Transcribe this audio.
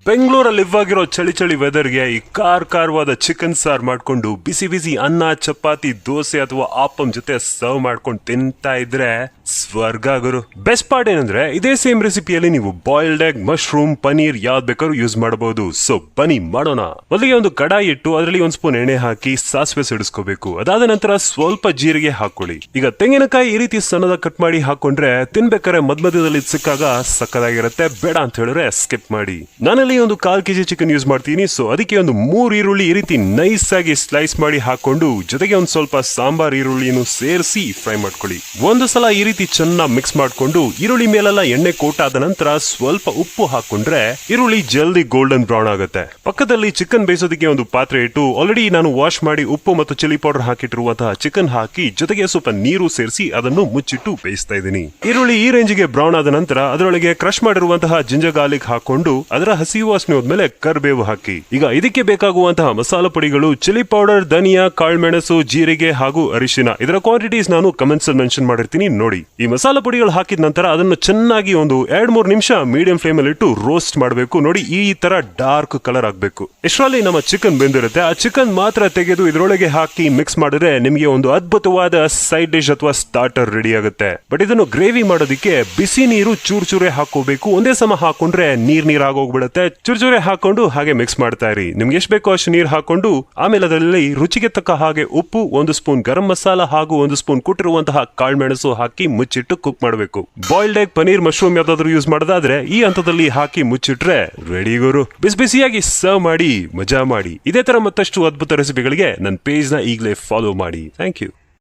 ಬೆಂಗಳೂರಲ್ಲಿ ಇವಾಗಿರೋ ಚಳಿ ಚಳಿ ವೆದರ್ಗೆ ಈ ಖಾರವಾದ ಚಿಕನ್ ಸಾರ್ ಮಾಡ್ಕೊಂಡು ಬಿಸಿ ಬಿಸಿ ಅನ್ನ ಚಪಾತಿ ದೋಸೆ ಅಥವಾ ಆಪಂ ಜೊತೆ ಸರ್ವ್ ಮಾಡ್ಕೊಂಡು ತಿಂತಾ ಇದ್ರೆ ಸ್ವರ್ಗ ಗುರು. ಬೆಸ್ಟ್ ಪಾರ್ಟ್ ಏನಂದ್ರೆ ಇದೇ ಸೇಮ್ ರೆಸಿಪಿಯಲ್ಲಿ ನೀವು ಬಾಯ್ಲ್ಡ್ ಎಗ್, ಮಶ್ರೂಮ್, ಪನೀರ್ ಯಾವ್ದು ಬೇಕಾದ್ರೂ ಯೂಸ್ ಮಾಡಬಹುದು. ಸೊ ಬನ್ನಿ ಮಾಡೋಣ. ಮೊದಲಿಗೆ ಒಂದು ಕಡಾಯಿ ಇಟ್ಟು ಅದರಲ್ಲಿ ಒಂದ್ ಸ್ಪೂನ್ ಎಣ್ಣೆ ಹಾಕಿ ಸಾಸಿವೆ ಸಿಡಿಸ್ಕೋಬೇಕು. ಅದಾದ ನಂತರ ಸ್ವಲ್ಪ ಜೀರಿಗೆ ಹಾಕೊಳ್ಳಿ. ಈಗ ತೆಂಗಿನಕಾಯಿ ಈ ರೀತಿ ಸಣ್ಣದ ಕಟ್ ಮಾಡಿ ಹಾಕೊಂಡ್ರೆ ತಿನ್ಬೇಕಾದ್ರೆ ಮಧ್ಯದಲ್ಲಿ ಸಿಕ್ಕಾಗ ಸಕ್ಕದಾಗಿರುತ್ತೆ. ಬೇಡ ಅಂತ ಹೇಳಿದ್ರೆ ಸ್ಕಿಪ್ ಮಾಡಿ. ನಾನಲ್ಲಿ ಒಂದು 1/4 kg ಚಿಕನ್ ಯೂಸ್ ಮಾಡ್ತೀನಿ. ಸೊ ಅದಕ್ಕೆ ಒಂದು 3 ಈರುಳ್ಳಿ ಈ ರೀತಿ ನೈಸ್ ಆಗಿ ಸ್ಲೈಸ್ ಮಾಡಿ ಹಾಕೊಂಡು ಜೊತೆಗೆ ಒಂದ್ ಸ್ವಲ್ಪ ಸಾಂಬಾರ್ ಈರುಳ್ಳಿಯನ್ನು ಸೇರಿಸಿ ಫ್ರೈ ಮಾಡ್ಕೊಳ್ಳಿ. ಒಂದು ಸಲ ಈ ರೀತಿ ಚೆನ್ನಾಗಿ ಮಿಕ್ಸ್ ಮಾಡ್ಕೊಂಡು ಈರುಳ್ಳಿ ಮೇಲೆಲ್ಲ ಎಣ್ಣೆ ಕೋಟ್ ಆದ ನಂತರ ಸ್ವಲ್ಪ ಉಪ್ಪು ಹಾಕೊಂಡ್ರೆ ಈರುಳ್ಳಿ ಜಲ್ದಿ ಗೋಲ್ಡನ್ ಬ್ರೌನ್ ಆಗುತ್ತೆ. ಪಕ್ಕದಲ್ಲಿ ಚಿಕನ್ ಬೇಯಿಸೋದಕ್ಕೆ ಒಂದು ಪಾತ್ರೆ ಇಟ್ಟು ಆಲ್ರೆಡಿ ನಾನು ವಾಶ್ ಮಾಡಿ ಉಪ್ಪು ಮತ್ತು ಚಿಲ್ಲಿ ಪೌಡರ್ ಹಾಕಿಟ್ಟಿರುವಂತಹ ಚಿಕನ್ ಹಾಕಿ ಜೊತೆಗೆ ಸ್ವಲ್ಪ ನೀರು ಸೇರಿಸಿ ಅದನ್ನು ಮುಚ್ಚಿಟ್ಟು ಬೇಯಿಸ್ತಾ ಇದ್ದೀನಿ. ಈರುಳ್ಳಿ ಈ ರೇಂಜ್ಗೆ ಬ್ರೌನ್ ಆದ ನಂತರ ಅದರೊಳಗೆ ಕ್ರಶ್ ಮಾಡಿರುವಂತಹ ಜಿಂಜರ್ ಗಾರ್ಲಿಕ್ ಹಾಕೊಂಡು ಅದರ ಹಸಿ ವಾಸನೆ ಹೋದ್ಮೇಲೆ ಕರ್ಬೇವು ಹಾಕಿ. ಈಗ ಇದಕ್ಕೆ ಬೇಕಾಗುವಂತಹ ಮಸಾಲಾ ಪುಡಿಗಳು ಚಿಲ್ಲಿ ಪೌಡರ್, ಧನಿಯಾ, ಕಾಳುಮೆಣಸು, ಜೀರಿಗೆ ಹಾಗೂ ಅರಿಶಿನ. ಇದರ ಕ್ವಾಂಟಿಟೀಸ್ ನಾನು ಕಮೆಂಟ್ಸ್ ಅಲ್ಲಿ ಮೆನ್ಷನ್ ಮಾಡಿರ್ತೀನಿ ನೋಡಿ. ಈ ಮಸಾಲಾ ಪುಡಿಗಳು ಹಾಕಿದ ನಂತರ ಅದನ್ನು ಚೆನ್ನಾಗಿ ಒಂದು 2-3 ನಿಮಿಷ ಮೀಡಿಯಂ ಫ್ಲೇಮ್ ಅಲ್ಲಿ ಇಟ್ಟು ರೋಸ್ಟ್ ಮಾಡಬೇಕು. ನೋಡಿ ಈ ತರ ಡಾರ್ಕ್ ಕಲರ್ ಆಗಬೇಕು. ಇಷ್ಟರಲ್ಲಿ ನಮ್ಮ ಚಿಕನ್ ಬೆಂದಿರುತ್ತೆ. ಆ ಚಿಕನ್ ಮಾತ್ರ ತೆಗೆದು ಇದರೊಳಗೆ ಹಾಕಿ ಮಿಕ್ಸ್ ಮಾಡಿದ್ರೆ ನಿಮಗೆ ಒಂದು ಅದ್ಭುತವಾದ ಸೈಡ್ ಡಿಶ್ ಅಥವಾ ಸ್ಟಾರ್ಟರ್ ರೆಡಿ ಆಗುತ್ತೆ. ಬಟ್ ಇದನ್ನು ಗ್ರೇವಿ ಮಾಡೋದಕ್ಕೆ ಬಿಸಿ ನೀರು ಚೂರೇ ಹಾಕೋಬೇಕು. ಒಂದೇ ಸಮ ಹಾಕೊಂಡ್ರೆ ನೀರ್ ಆಗೋಗ್ಬಿಡುತ್ತೆ. ಚೂರೇ ಹಾಕೊಂಡು ಹಾಗೆ ಮಿಕ್ಸ್ ಮಾಡ್ತಾ ಇರಿ. ನಿಮ್ಗೆ ಎಷ್ಟು ಬೇಕೋ ಅಷ್ಟು ನೀರು ಹಾಕೊಂಡು ಆಮೇಲೆ ಅದರಲ್ಲಿ ರುಚಿಗೆ ತಕ್ಕ ಹಾಗೆ ಉಪ್ಪು, 1 ಸ್ಪೂನ್ ಗರಂ ಮಸಾಲ ಹಾಗೂ 1 ಸ್ಪೂನ್ ಕುಟ್ಟಿರುವಂತಹ ಕಾಳುಮೆಣಸು ಹಾಕಿ ಮುಚ್ಚಿಟ್ಟು ಕುಕ್ ಮಾಡಬೇಕು. ಬಾಯ್ಲ್ಡ್ ಎಗ್, ಪನೀರ್, ಮಶ್ರೂಮ್ ಯಾವ್ದಾದ್ರು ಯೂಸ್ ಮಾಡೋದಾದ್ರೆ ಈ ಹಂತದಲ್ಲಿ ಹಾಕಿ ಮುಚ್ಚಿಟ್ರೆ ರೆಡಿ ಗುರು. ಬಿಸಿಯಾಗಿ ಸರ್ವ್ ಮಾಡಿ ಮಜಾ ಮಾಡಿ. ಇದೇ ತರ ಮತ್ತಷ್ಟು ಅದ್ಭುತ ರೆಸಿಪಿಗಳಿಗೆ ನನ್ನ ಪೇಜ್ ನ ಈಗಲೇ ಫಾಲೋ ಮಾಡಿ. Thank you.